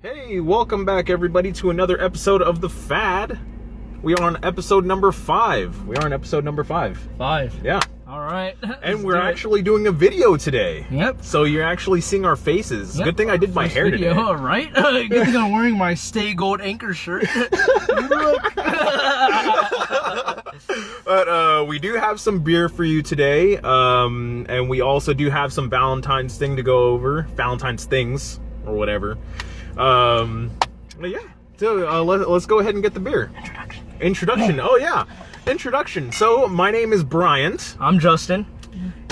Hey, welcome back everybody to another episode of The Fad. We are on episode number 5. Five. Yeah. All right. And we're actually doing a video today. Yep. So you're actually seeing our faces. Yep. Good thing I did my First hair video, today. All right. Good thing I'm wearing my Stay Gold Anchor shirt. Look. But we do have some beer for you today. And we also do have some Valentine's thing to go over. Valentine's things or whatever. But yeah. So let's go ahead and get the beer. Introduction. Oh yeah. Introduction. So my name is Bryant. I'm Justin.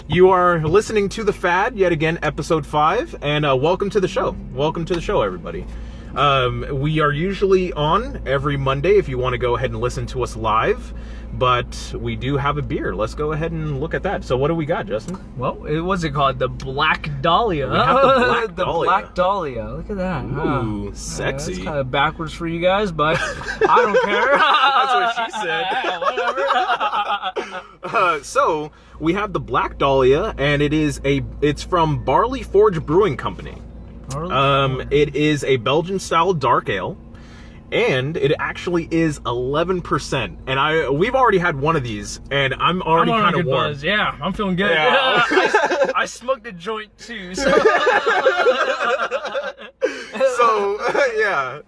You are listening to The Fad, yet again, episode 5, and welcome to the show. Welcome to the show, everybody. We are usually on every Monday if you want to go ahead and listen to us live, but we do have a beer. Let's go ahead and look at that. So what do we got, Justin? Well, what's it called? The Black Dahlia. We have the Black Dahlia. The Black Dahlia. Look at that. Ooh, sexy. That's kind of backwards for you guys, but I don't care. That's what she said. So we have the Black Dahlia, and it's from Barley Forge Brewing Company. It is a Belgian-style dark ale, and it actually is 11%. And we've already had one of these, and I'm already kind of warm. Buzz. Yeah, I'm feeling good. Yeah. I smoked a joint too. So.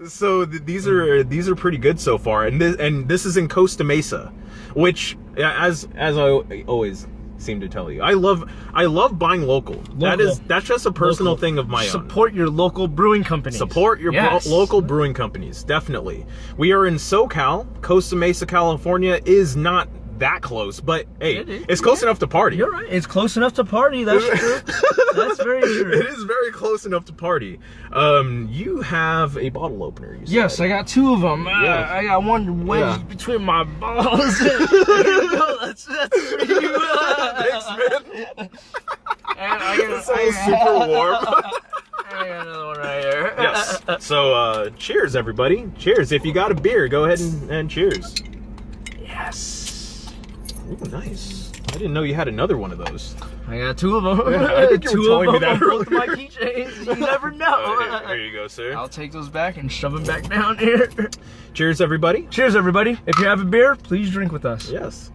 So these are pretty good so far, and this is in Costa Mesa, which as I always seem to tell you, I love buying local. That's just a personal thing of my own. Support your local brewing companies. Support your local brewing companies, definitely. We are in SoCal. Costa Mesa, California is not that close, but hey, it's close enough to party. You're right. It's close enough to party. That's true. That's very true. It is very close enough to party. You have a bottle opener. You said. Yes, I got 2 of them. Yes. I got one wedged between my balls. Here you go. That's for you. Thanks, man. And I got It's super warm. I got another one right here. Yes. So, cheers, everybody. Cheers. If you got a beer, go ahead and cheers. Yes. Ooh, nice. I didn't know you had another one of those. I got 2 of them. Yeah, I think you were telling me that Both earlier. my keychains. You never know. There you go, sir. I'll take those back and shove them back down here. Cheers, everybody. Cheers, everybody. If you have a beer, please drink with us. Yes.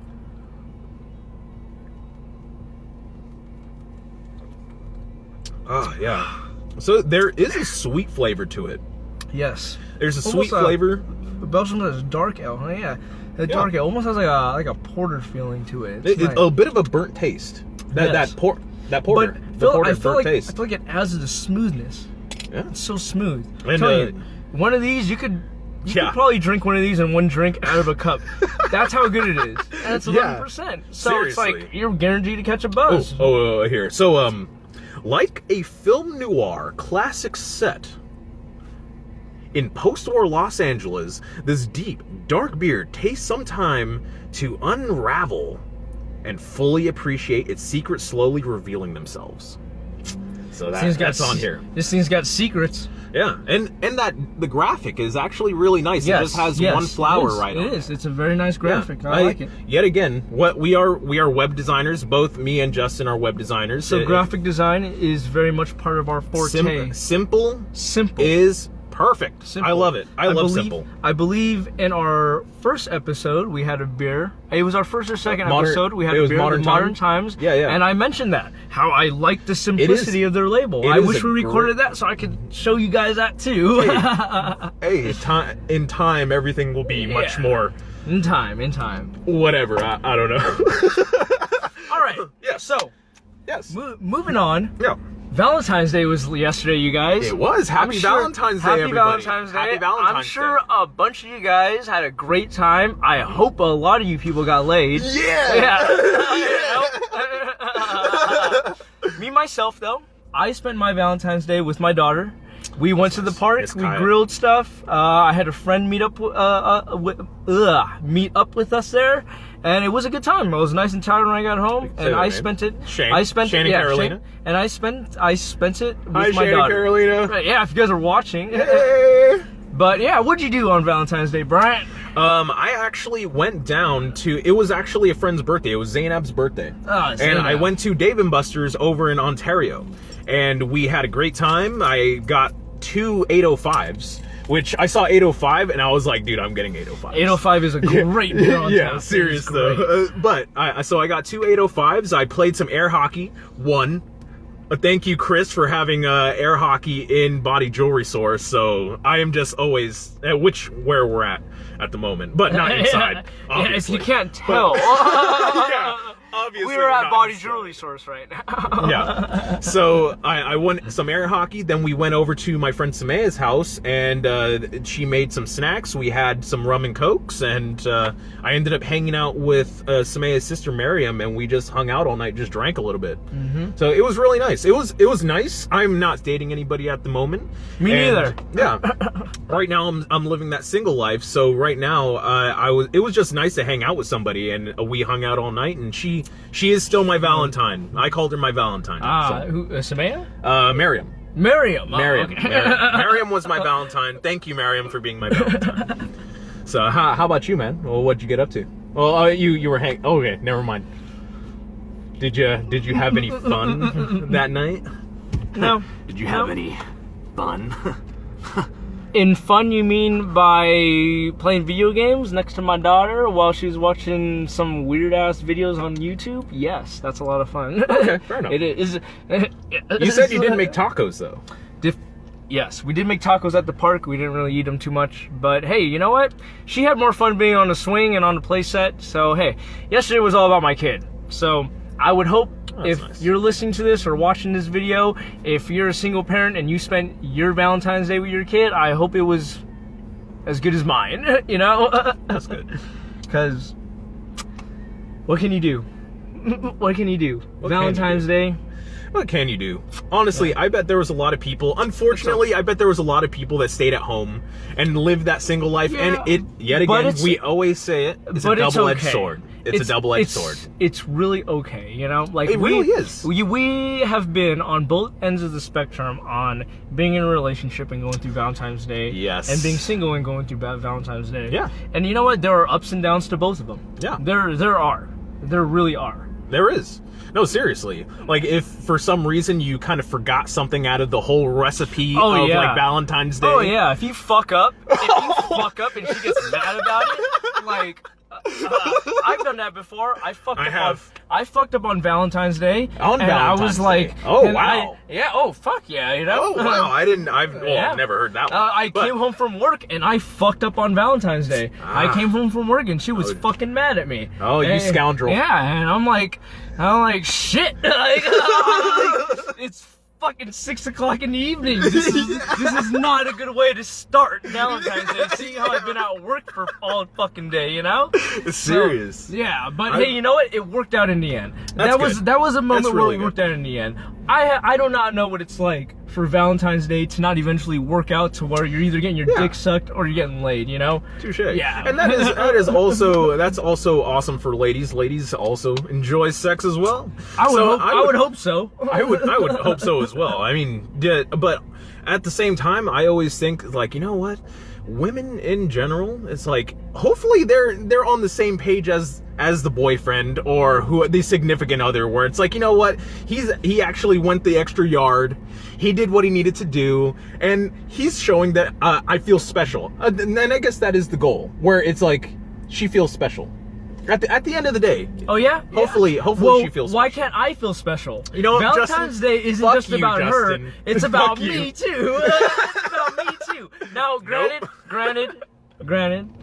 Oh, yeah. So there is a sweet flavor to it. Yes. There's a Almost sweet flavor. Belgium has dark ale. Oh, yeah. The dark ale almost has like a porter feeling to it. It's nice. a bit of a burnt taste. That porter. I feel like it adds to the smoothness. Yeah. It's so smooth. And, I'm telling you, one of these you could probably drink one of these in one drink out of a cup. That's how good it is. And it's 11%. So Seriously. it's like you're guaranteed to catch a buzz. Here. So like a film noir classic set in post-war Los Angeles, this deep, dark beer takes some time to unravel and fully appreciate its secrets slowly revealing themselves. So that's on here. This thing's got secrets. Yeah, and that the graphic is actually really nice. It just has one flower right on it. It is. It's a very nice graphic. Yeah. I like it. Yet again, we are web designers. Both me and Justin are web designers. So graphic design is very much part of our forte. Simple is perfect. Simple. I love it. I love simple. I believe in our first episode we had a beer. It was our first or second episode. We had a beer. Modern Times. Yeah. And I mentioned that how I like the simplicity of their label. I wish we recorded that so I could show you guys that too. Hey, in time, everything will be much more. In time. Whatever. I don't know. All right. Yeah. So. Yes. Moving on. Yeah. Valentine's Day was yesterday, you guys. It was. Happy Valentine's Day, everybody. Valentine's Day. Happy Valentine's I'm sure a bunch of you guys had a great time. I hope a lot of you people got laid. Yeah. Me, myself, though, I spent my Valentine's Day with my daughter. We went to the park. We grilled stuff. I had a friend meet up with us there, and it was a good time. I was nice and tired when I got home, and I spent it. Carolina. And I spent it with my Shane daughter. Carolina. Right, yeah, if you guys are watching. Hey. But yeah, what'd you do on Valentine's Day, Brian? I actually went down to, it was actually a friend's birthday. It was Zainab's birthday. And I went to Dave & Buster's over in Ontario. And we had a great time. I got 2 805s, which I saw 805 and I was like, dude, I'm getting 805s. 805 is a great beer on Yeah, tap. serious though. But so I got 2 805s. I played some air hockey. Won. Thank you, Chris, for having air hockey in Body Jewelry Store. So I am just always where we're at the moment, but not inside. Yeah, if you can't tell. Yeah, obviously we're at Body inside. Jewelry Source right now. Yeah. So I won some air hockey. Then we went over to my friend Samea's house, and she made some snacks. We had some rum and cokes, and I ended up hanging out with Samea's sister Miriam, and we just hung out all night, just drank a little bit. So it was really nice. It was nice. I'm not dating anybody at the moment. Me neither. Yeah. Right now I'm living that single life. So right now it was just nice to hang out with somebody, and we hung out all night, and she is still my Valentine. I called her my Valentine. Who, Samaya? Miriam. Miriam. Miriam. Okay. Miriam was my Valentine. Thank you, Miriam, for being my Valentine. So how about you, man? Well, what'd you get up to? Well, you were hanging. Oh, okay, never mind. Did you have any fun that night? No. Did you have any fun? In fun, you mean by playing video games next to my daughter while she's watching some weird ass videos on YouTube? Yes, that's a lot of fun. Okay, fair enough. It is. You said you didn't make tacos though. Yes, we did make tacos at the park. We didn't really eat them too much, but hey, you know what? She had more fun being on the swing and on the play set. So hey, yesterday was all about my kid. So I would hope if you're listening to this or watching this video, if you're a single parent and you spent your Valentine's Day with your kid, I hope it was as good as mine, you know? That's good. Because what can you do? What can you do? Valentine's Day. What can you do? Honestly, I bet there was a lot of people. Unfortunately, I bet there was a lot of people that stayed at home and lived that single life. Yeah, and yet again, we always say it. It's a double-edged sword. It's a double-edged sword. It's really okay, you know? Like it really is. We have been on both ends of the spectrum on being in a relationship and going through Valentine's Day. Yes. And being single and going through Valentine's Day. Yeah. And you know what? There are ups and downs to both of them. Yeah. There are. There really are. There is. No, seriously. Like, if for some reason you kind of forgot something out of the whole recipe of, like, Valentine's Day. Oh, yeah. If you fuck up, and she gets mad about it, like... I've done that before. I fucked up on Valentine's Day. I was like, oh wow, oh fuck yeah, you know. Oh wow, I've never heard that one. I came home from work and I fucked up on Valentine's Day. I came home from work and she was fucking mad at me. Oh, you scoundrel. Yeah, and I'm like shit. Like, it's fucking 6 o'clock in the evening. This is not a good way to start Valentine's Day. Seeing how I've been at work for all fucking day, you know? It's serious. So, yeah, but hey, you know what? It worked out in the end. That was a moment where it worked out in the end. I do not know what it's like for Valentine's Day to not eventually work out to where you're either getting your dick sucked or you're getting laid, you know? Touche. Yeah. And that's also awesome for ladies. Ladies also enjoy sex as well. I would hope so. I would hope so as well. I mean, but at the same time, I always think, like, you know what? Women in general, it's like, hopefully they're on the same page as the boyfriend or the significant other, where it's like, you know what, he actually went the extra yard, he did what he needed to do, and he's showing that I feel special. And I guess that is the goal, where it's like she feels special at the end of the day. Oh yeah. Hopefully she feels special. Why can't I feel special? You know, Valentine's Day isn't just about her. It's about me too. It's about me too. Now, granted,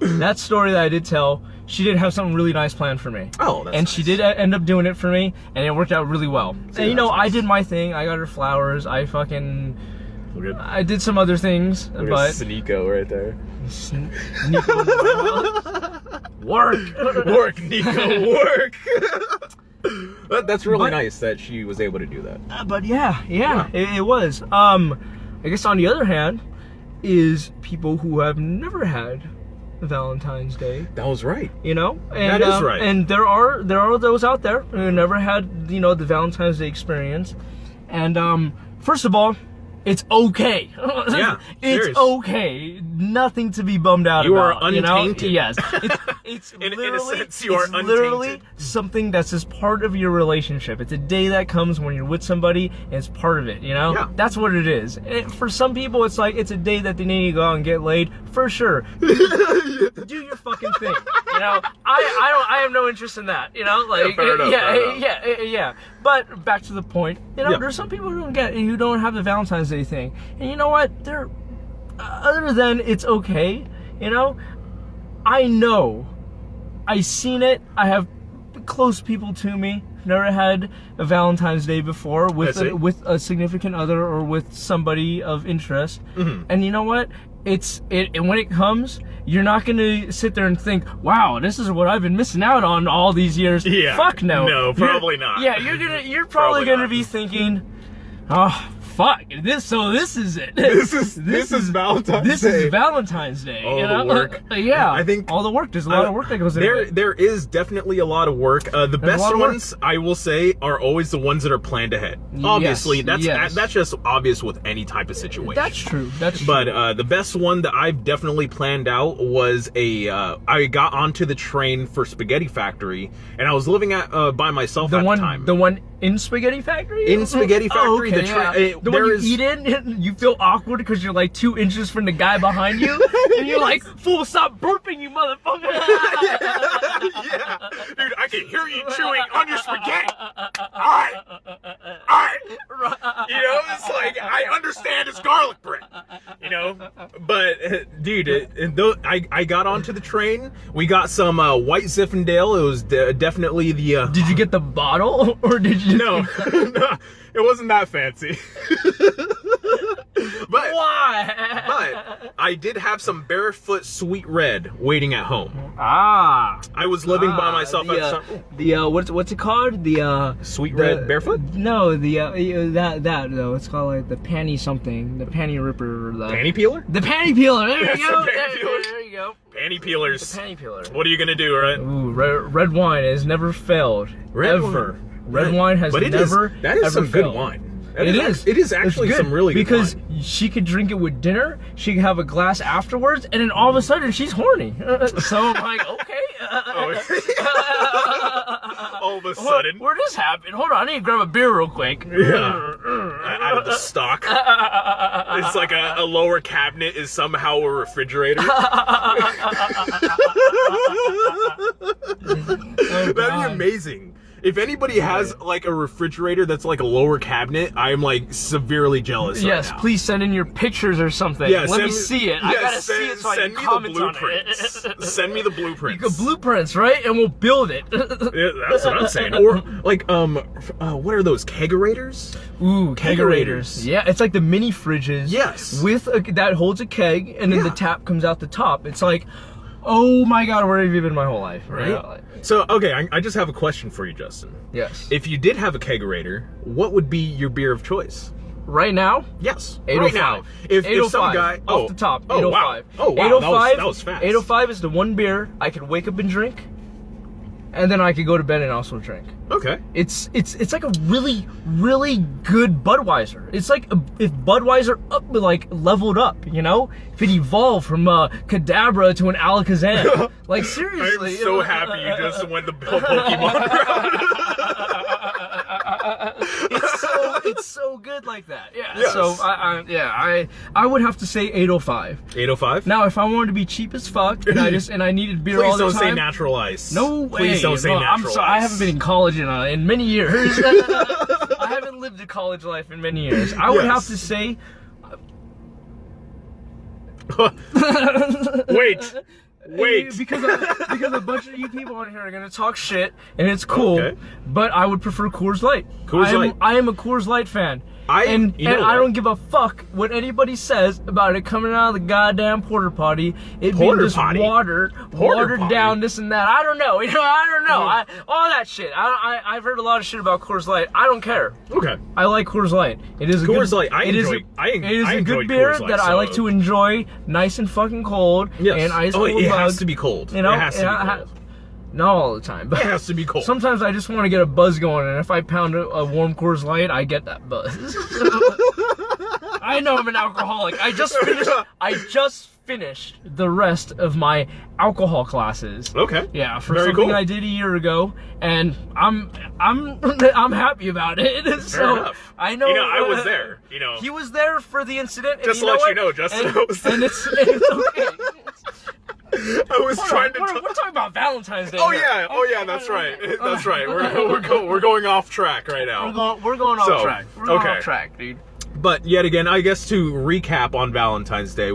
that story that I did tell, she did have something really nice planned for me. Oh, that's and she did end up doing it for me, and it worked out really well. See, and you know, nice. I did my thing. I got her flowers. I did some other things, but Nico right there. Nico, work, Nico, work. That's really nice that she was able to do that. But yeah. It was. I guess on the other hand, is people who have never had Valentine's Day. That was right. You know, and, that is right. And there are those out there who never had, you know, the Valentine's Day experience. And first of all, it's okay. Yeah, it's serious. okay. Nothing to be bummed out You are about. You know? untainted. Yes. It's In a literally, sense, you are it's literally untainted. something that's just part of your relationship. It's a day that comes when you're with somebody, and it's part of it. You know? Yeah. That's what it is. And for some people, it's like it's a day that they need to go out and get laid. For sure. Do your fucking thing. You know? I have no interest in that. You know? Like fair enough, fair enough. yeah. But back to the point. You know, there's some people who don't have the Valentine's Day thing, and you know what? They're other than it's okay. You know, I've seen it. I have close people to me. Never had a Valentine's Day before with a significant other or with somebody of interest. Mm-hmm. And you know what? And when it comes, you're not gonna sit there and think, "Wow, this is what I've been missing out on all these years." Yeah. Fuck no. No, probably not. Yeah, you're probably gonna not. be thinking, "Oh, fuck, this is it. This is Valentine's This Day. is Valentine's Day." All you the know? work. Yeah, I think all the work. There's a lot of work that goes into it. There is definitely a lot of work. The a best lot of work. ones, I will say, are always the ones that are planned ahead. Obviously, yes. that's just obvious with any type of situation. That's true. That's true. But the best one that I've definitely planned out was I got onto the train for Spaghetti Factory, and I was living by myself at the time. The one in Spaghetti Factory? In Spaghetti Factory, okay, the one you is- eat in, you feel awkward because you're like 2 inches from the guy behind you, and you're like, "Fool, stop burping, you motherfucker!" Yeah, dude, I can hear you chewing on your spaghetti. Alright. You know, it's like, I understand it's garlic bread. You know, but dude, I got onto the train. We got some white Zinfandel. It was definitely the. Did you get the bottle, or did you? No, no, it wasn't that fancy. But why? But I did have some Barefoot Sweet Red waiting at home. Ah, I was living by myself at the time. What's it called? The Sweet Red Barefoot? No, that though. It's called like the panty something. The panty ripper. The Panty peeler? The panty peeler. There That's you go. the panty peelers. There you go. Panty peelers. The panty peeler. What are you gonna do, right? Ooh, red wine has never failed. Ever. Red wine has But never. That is ever some failed. good wine. It is. It is actually It's good some really good because wine. she could drink it with dinner. She could have a glass afterwards, and then all of a sudden she's horny. So I'm like, okay. All of a sudden. Where this happened? Hold on, I need to grab a beer real quick. Yeah. Out of the stock. It's like a lower cabinet is somehow a refrigerator. That'd be amazing. If anybody has like a refrigerator that's like a lower cabinet, I'm like severely jealous. Yes, right now. please send in your pictures or something. Yeah, Let me see it. I gotta see it so I can comment on it. Send me the blueprints. You got blueprints, right? And we'll build it. Yeah, that's what I'm saying. Or like what are those kegerators? Ooh, kegerators. Yeah, it's like the mini fridges. Yes. With that holds a keg, and then the tap comes out the top. It's like, oh my god, where have you been my whole life? Right. Yeah. So okay, I just have a question for you, Justin. Yes. If you did have a kegerator, what would be your beer of choice? Right now? Yes. 805. Right now. If some guy off the top, oh, 805. Wow. Oh wow, 805, that was fast. 805 is the one beer I could wake up and drink, and then I could go to bed and also drink. Okay. It's like a really, really good Budweiser. It's like if Budweiser leveled up, you know? If it evolved from Kadabra to an Alakazam. Like seriously. I'm so happy you just went the Pokemon route. It's so good like that. Yeah. Yes. So I would have to say 805. 805? Now if I wanted to be cheap as fuck and I needed beer all Please the don't time. say natural ice. No way. Please don't say No, natural I'm sorry. ice. I haven't been in college in many years. I haven't lived a college life in many years. I would have to say. Wait. Because a bunch of you people on here are gonna talk shit, and it's cool. Okay. But I would prefer Coors Light. Light. I am a Coors Light fan. And I don't give a fuck what anybody says about it coming out of the goddamn porter potty. It being just watered down, this and that. I don't know. You know, I don't know. All that shit. I've heard a lot of shit about Coors Light. I don't care. Okay. I like Coors Light. It is a Coors good, Light. It is a good beer that I like to enjoy, nice and fucking cold, and ice cold. It has to be cold. You know, it has to be cold. Not all the time, but it has to be cold. Sometimes I just want to get a buzz going, and if I pound a warm Coors Light, I get that buzz. I know I'm an alcoholic. I just finished the rest of my alcohol classes. Okay. Yeah, for Very something cool. I did a year ago, and I'm happy about it. Fair So enough. I know. I was there. He was there for the incident. Just and to let what? you know, Justin, And, I was there. and it's okay. I was trying to. We're talking about Valentine's Day. Oh here. yeah, that's right. That's right. We're going off track right now. We're going off So, track. We're going okay. off track, dude. But yet again, I guess to recap on Valentine's Day,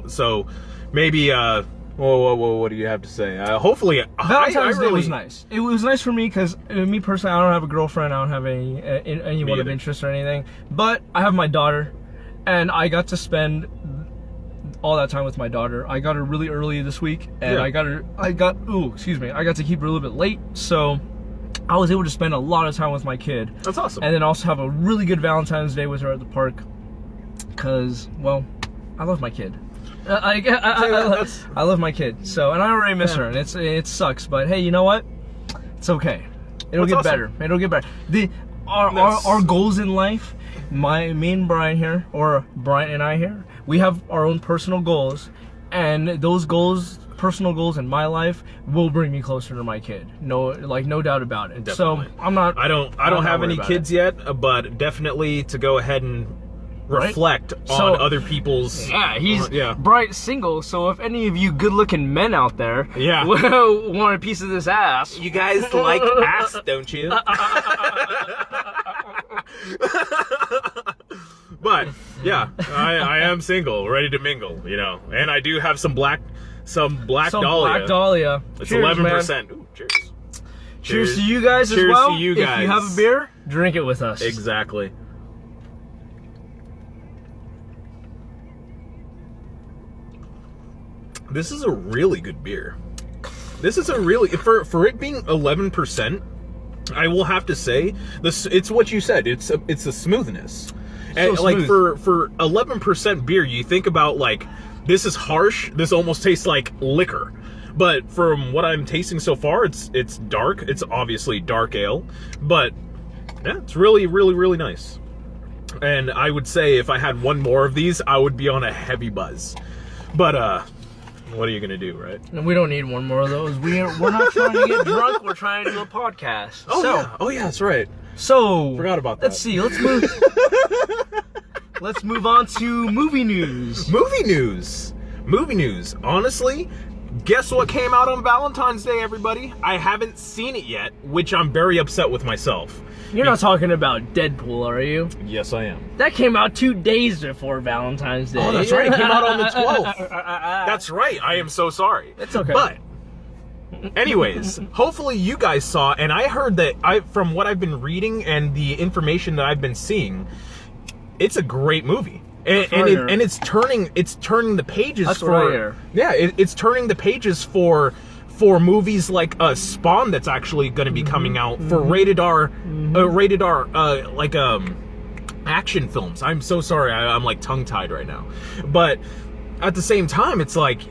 so maybe what do you have to say? Hopefully, Valentine's I Day really, was nice. It was nice for me because me personally, I don't have a girlfriend. I don't have anyone of either. interest or anything. But I have my daughter, and I got to spend all that time with my daughter. I got her really early this week, and Yeah. I got to keep her a little bit late, so I was able to spend a lot of time with my kid. That's awesome. And then also have a really good Valentine's Day with her at the park, because, well, I love my kid. I love my kid. So, and I already miss her, and it sucks. But hey, you know what? It's okay. It'll That's get awesome. better. It'll get better. Our goals in life, me and Brian here, or Brian and I here, we have our own personal goals, and those goals, personal goals in my life, will bring me closer to my kid. No doubt about it. Definitely. So I'm not. I don't have any kids yet, but definitely to go ahead and reflect So- on other people's. Yeah, he's yeah. bright single, so if any of you good-looking men out there Yeah. want a piece of this ass, You guys like ass, don't you? But yeah, I am single, ready to mingle, and I do have some black some dahlia. Black Dahlia. It's Cheers, 11%. man. Ooh, cheers. Cheers to you guys as Cheers well. to you If you guys. have a beer, drink it with us. Exactly. This is a really good beer. This is a really for it being 11%. I will have to say this. It's what you said. It's a smoothness, and like smooth. for 11% beer, you think about like this is harsh. This almost tastes like liquor. But from what I'm tasting so far, it's dark. It's obviously dark ale, but yeah, it's really, really, really nice. And I would say if I had one more of these, I would be on a heavy buzz. But what are you gonna do, right? And we don't need one more of those. We're not trying to get drunk. We're trying to do a podcast. Oh yeah, that's right. So Forgot about that. Let's see. Let's move. Let's move on to movie news. Movie news. Honestly, guess what came out on Valentine's Day, everybody? I haven't seen it yet, which I'm very upset with myself. You're not talking about Deadpool, are you? Yes, I am. That came out 2 days before Valentine's Day. Oh, that's right. It came out on the 12th. That's right. I am so sorry. It's okay. But anyways, hopefully you guys saw, and I heard that from what I've been reading and the information that I've been seeing, it's a great movie. And it's turning the pages That's for what I hear. Yeah, it's turning the pages for movies like Spawn that's actually going to be coming out for rated R action films. I'm so sorry, I'm like tongue tied right now, but at the same time, it's like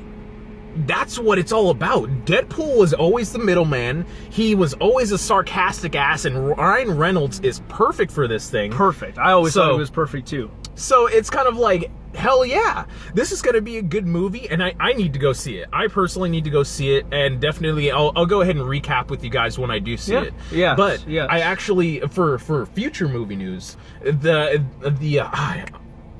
that's what it's all about. Deadpool was always the middleman. He was always a sarcastic ass, and Ryan Reynolds is perfect for this thing. Perfect. I always thought it was perfect too. So it's kind of like, hell yeah, this is going to be a good movie, and I need to go see it. I personally need to go see it, and definitely I'll go ahead and recap with you guys when I do see it. Yeah. But yes. I actually, for future movie news, I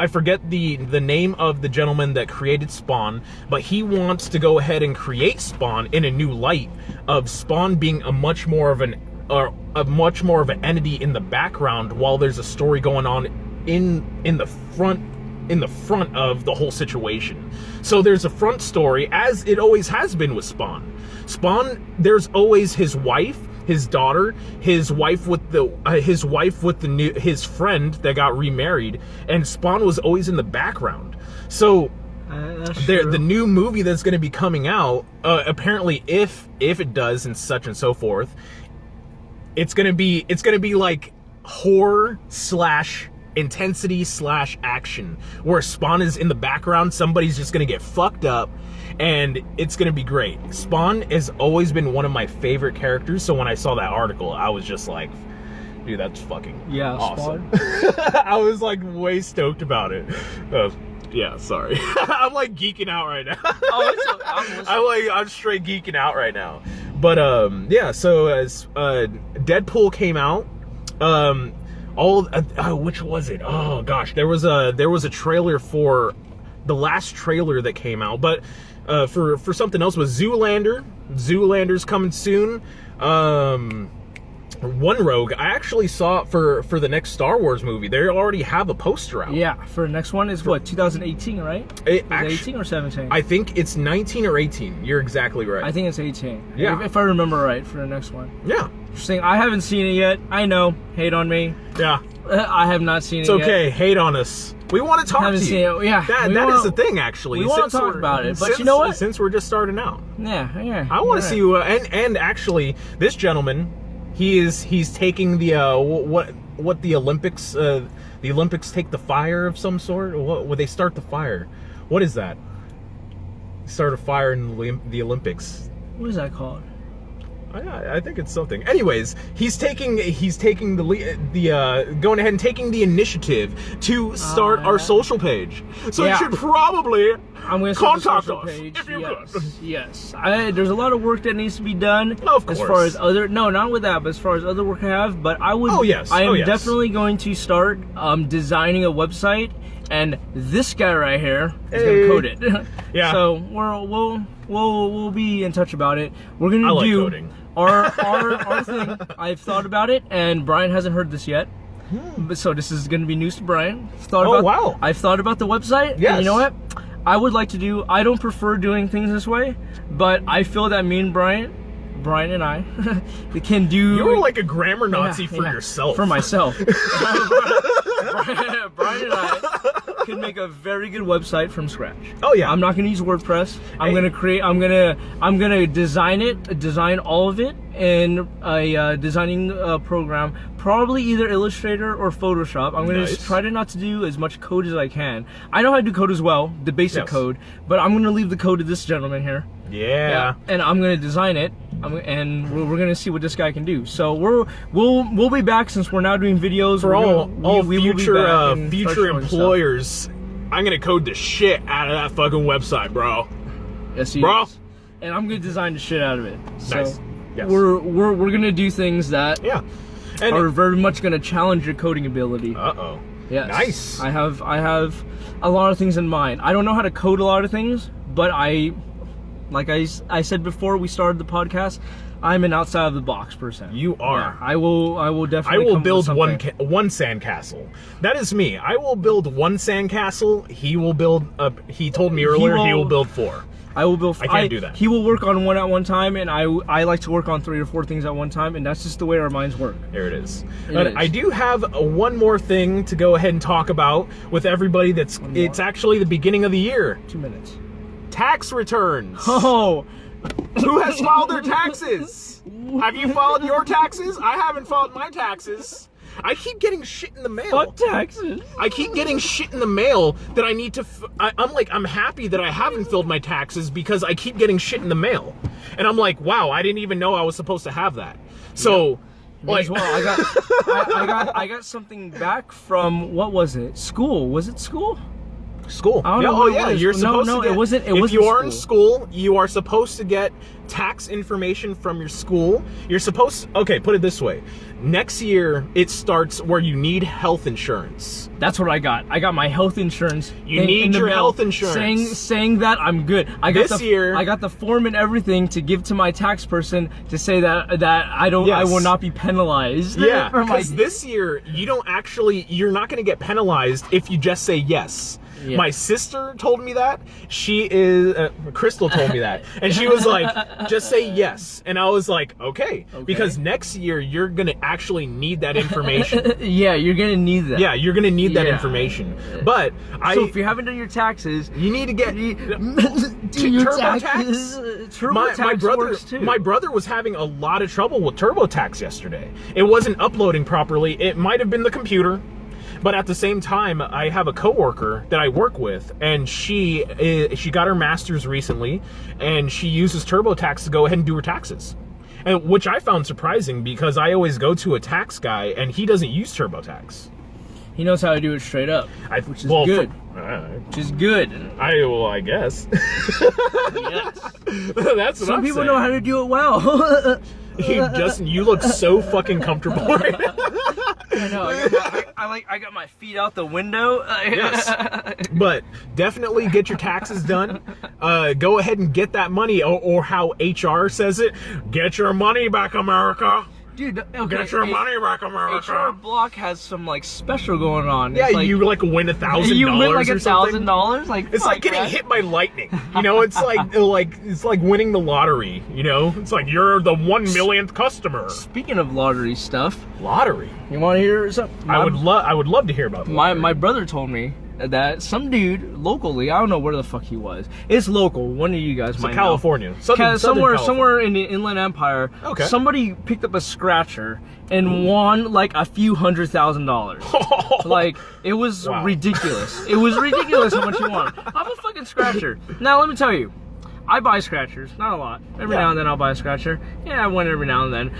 forget the name of the gentleman that created Spawn, but he wants to go ahead and create Spawn in a new light of Spawn being a much more of an entity in the background while there's a story going on in the front of the whole situation. So there's a front story, as it always has been with Spawn. Spawn, there's always his wife, his daughter, his wife with his friend that got remarried, and Spawn was always in the background. So the new movie that's going to be coming out, apparently, if it does, and such and so forth, it's gonna be like horror / intensity / action, where Spawn is in the background. Somebody's just gonna get fucked up, and it's gonna be great. Spawn has always been one of my favorite characters, so when I saw that article, I was just like, Dude, that's fucking Yeah, awesome. I was like way stoked about it. Yeah, sorry. I'm like geeking out right now. I'm straight geeking out right now. But yeah, so as Deadpool came out, which was it? Oh gosh, there was a trailer for the last trailer that came out, but for something else was Zoolander. Zoolander's coming soon. One Rogue, I actually saw it for the next Star Wars movie. They already have a poster out. Yeah, for the next one is what, 2018, right? Is it 18 or 17? I think it's 19 or 18. You're exactly right. I think it's 18. Yeah. If I remember right, for the next one. Yeah. Interesting. I haven't seen it yet. I know. Hate on me. Yeah. I have not seen it yet. It's okay. Hate on us. We want to talk to you. Seen it. Yeah. That is the thing, actually. We want to talk about it. But you know what? Since we're just starting out. Yeah. I want to see you. And actually, this gentleman, he's taking the what the Olympics take the fire of some sort, or what would they start the fire? What is that? Start a fire in the Olympics. What is that called? I think it's something. Anyways, he's taking the going ahead and taking the initiative to start our social page. So you should probably contact us if you could. Yes. There's a lot of work that needs to be done. Of course. As far as not with that, but as far as other work I have. But I would. Oh yes. I am definitely going to start designing a website, and this guy right here is going to code it. Yeah. So we'll be in touch about it. We're gonna do coding. our thing. I've thought about it, and Brian hasn't heard this yet. So this is going to be news to Brian. Wow. I've thought about the website. Yes. And you know what? I would like to do. I don't prefer doing things this way, but I feel that me and Brian and I can do. You're like a grammar Nazi for yourself. For myself. Brian and I can make a very good website from scratch. Oh yeah. I'm not going to use WordPress. I'm going to design all of it in a designing program, probably either Illustrator or Photoshop. I'm going to just try to not to do as much code as I can. I know how to do code as well, the basic code, but I'm going to leave the code to this gentleman here. Yeah. And I'm going to design it, and we're going to see what this guy can do. So we'll be back, since we're now doing videos for all future employers. I'm going to code the shit out of that fucking website, bro. Yes, bro. Is. And I'm going to design the shit out of it. So nice. Yes. We're going to do things that are very much going to challenge your coding ability. Uh-oh. Yes. Nice. I have a lot of things in mind. I don't know how to code a lot of things, but like I said before we started the podcast, I'm an outside of the box person. You are. Yeah, I will definitely. I will build one sandcastle. That is me. I will build one sandcastle. He will build. He told me earlier he will build 4. I will build. I can't do that. He will work on one at one time, and I like to work on 3 or 4 things at one time, and that's just the way our minds work. There it is. I do have one more thing to go ahead and talk about with everybody. It's actually the beginning of the year. 2 minutes. Tax returns. Oh. Who has filed their taxes? Have you filed your taxes? I haven't filed my taxes. I keep getting shit in the mail. Fuck taxes. I keep getting shit in the mail that I need to. I'm happy that I haven't filled my taxes because I keep getting shit in the mail, and I'm like, wow, I didn't even know I was supposed to have that. So, as well, I got something back from, what was it? School? Was it school? School. I don't know. Oh yeah, you're supposed to get, it wasn't. If you are in school, you are supposed to get tax information from your school. You're supposed. Okay, put it this way. Next year, it starts where you need health insurance. That's what I got. I got my health insurance. You need your health insurance. Saying that I'm good. I got this year. I got the form and everything to give to my tax person to say that I don't. Yes. I will not be penalized. Yeah, because this year you're not going to get penalized if you just say yes. Yeah. My sister told me that. Crystal told me that. And she was like, just say yes. And I was like, okay. Because next year, you're going to actually need that information. Yeah, you're going to need that. Yeah, you're going to need that information. But so if you haven't done your taxes, you need to get TurboTax. My brother was having a lot of trouble with TurboTax yesterday. It wasn't uploading properly. It might have been the computer. But at the same time, I have a coworker that I work with, and she got her master's recently, and she uses TurboTax to go ahead and do her taxes. And which I found surprising because I always go to a tax guy and he doesn't use TurboTax. He knows how to do it straight up, which is good. Which is good. I guess. Yes. That's what Some I'm people saying. know how to do it well. You look so fucking comfortable right now. I know. I got my feet out the window. Yes. But definitely get your taxes done. Go ahead and get that money, or how HR says it, get your money back, America. Dude, okay, Get your money back, America. HR Block has some like special going on. Yeah, It's like, you like win $1,000. you win like or something. $1,000. Like It's like getting hit by lightning. You know, it's like winning the lottery. You know, it's like you're the 1 millionth customer. Speaking of lottery stuff, Lottery. you want to hear something? I would love to hear about the lottery. My brother told me that some dude locally, I don't know where the fuck he was. It's local. One of you guys might California. know. Southern somewhere California. somewhere in the Inland Empire. Okay. Somebody picked up a scratcher and won like a few $100,000. Like it was Wow. ridiculous. It was ridiculous how much he won. I'm a fucking scratcher. Now let me tell you, I buy scratchers, not a lot. Every now and then I'll buy a scratcher. Yeah, I win every now and then.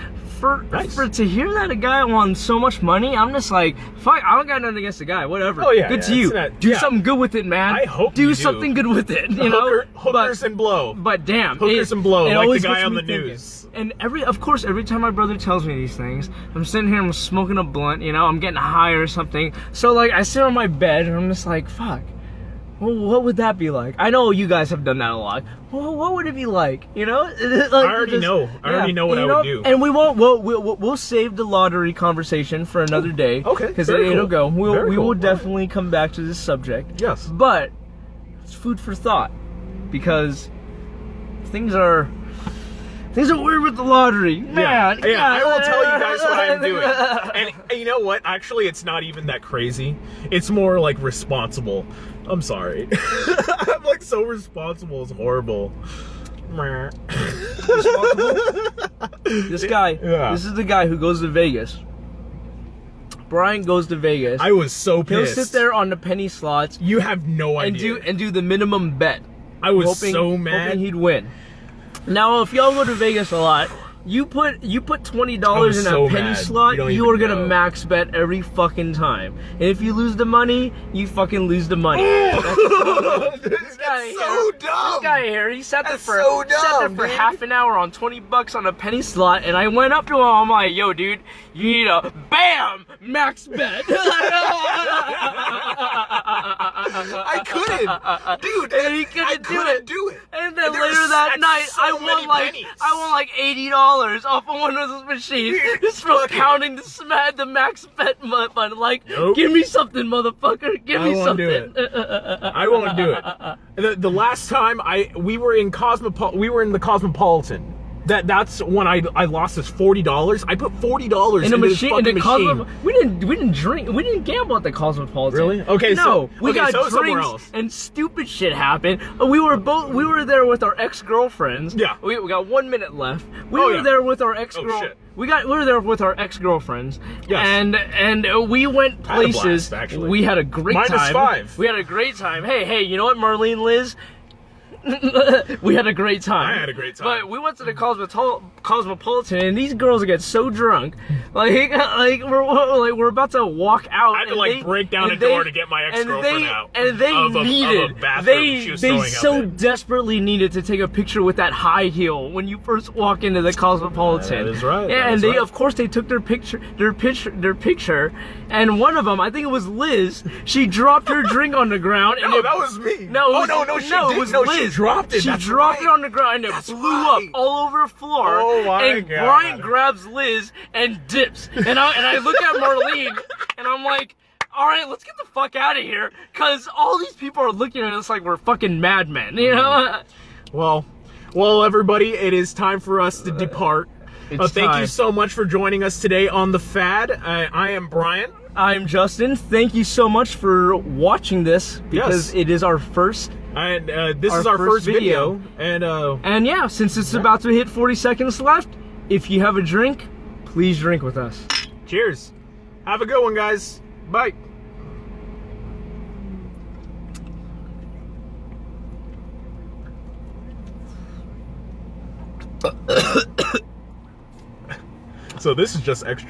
For to hear that a guy won so much money, I'm just like, fuck, I don't got nothing against the guy. Whatever. Oh, yeah, good yeah, to you. it's not- do yeah. something good with it, man. I hope do you do. something good with it. You know, Hookers and blow. But damn, Hookers and blow, it like always the guy gets on me the thinking. news. And of course, every time my brother tells me these things, I'm sitting here, I'm smoking a blunt, you know, I'm getting high or something. So like, I sit on my bed and I'm just like, fuck. Well, what would that be like? I know you guys have done that a lot. Well, what would it be like? You know, like, I already know. I already know what I would do. And we won't. We'll save the lottery conversation for another day. Okay, Because very it'll cool. go. We Very will cool. definitely come back to this subject. Yes. But it's food for thought because things are weird with the lottery. Man, Yeah, I will tell you guys what I'm doing. And you know what? Actually, it's not even that crazy. It's more like responsible. I'm sorry. I'm like so responsible. It's horrible. This guy, Yeah. this is the guy who goes to Vegas. Brian goes to Vegas. I was so He'll pissed. sit there on the penny slots You have no and idea. do the minimum bet. I was so mad. Hoping he'd win. Now, if y'all go to Vegas a lot, you put $20 in so a penny mad. slot, You don't you even are gonna know. max bet every fucking time. And if you lose the money, you fucking lose the money. This guy so here- dumb. This guy here, he sat there That's for so sat there dumb, for dude. half an hour on $20 on a penny slot, and I went up to him. I'm like, "Yo, dude, you need a bam max bet." I couldn't, dude. And he couldn't do it. it. And then There later was that night, so I many pennies. won like $80 off of one of those machines just for Fuck it. counting the max bet button. Like, Nope. give me something, motherfucker. Give me I won't do something. I won't do it. The last time we were in the Cosmopolitan. That's when I lost this $40. I put $40 In a into this machine, fucking machine. we didn't drink, we didn't gamble at the Cosmopolitan. Really? Okay, no, we got so somewhere drinks else. and stupid shit happened. We were there with our ex-girlfriends. Yeah. we got 1 minute left. We Oh, were yeah. there with our shit. We were there with our ex-girlfriends. Yes. And we went I had a blast, places. actually. We had a great time. -5. We had a great time. Hey, you know what, Marlene, Liz? We had a great time. I had a great time. But we went to the Cosmopolitan, and these girls get so drunk, like we're about to walk out. I had to and like break down a and they- door to get my ex-girlfriend out. And they of a needed, bathroom she was they throwing up so in. desperately needed to take a picture with that high heel when you first walk into the Cosmopolitan. That is right, Yeah, that and is they, right. of course, they took their picture, and one of them, I think it was Liz, she dropped her drink on the ground. And No, it- that was me. No, it Oh, was, no, she it didn't. was No, Liz. she dropped it. She That's dropped right. it on the ground and it That's blew right. up all over the floor. Oh, my and God. Brian grabs Liz and dips. And I look at Marlene and I'm like, all right, let's get the fuck out of here. Because all these people are looking at us like we're fucking madmen, you know? Well, everybody, it is time for us to depart. It's Thank you time. so much for joining us today on The Fad. I am Brian. I'm Justin. Thank you so much for watching this because Yes. it is our first. And this Our is our first first video. And And yeah, since it's about to hit 40 seconds left, if you have a drink, please drink with us. cheers. Have a good one, guys. Bye. So this is just extra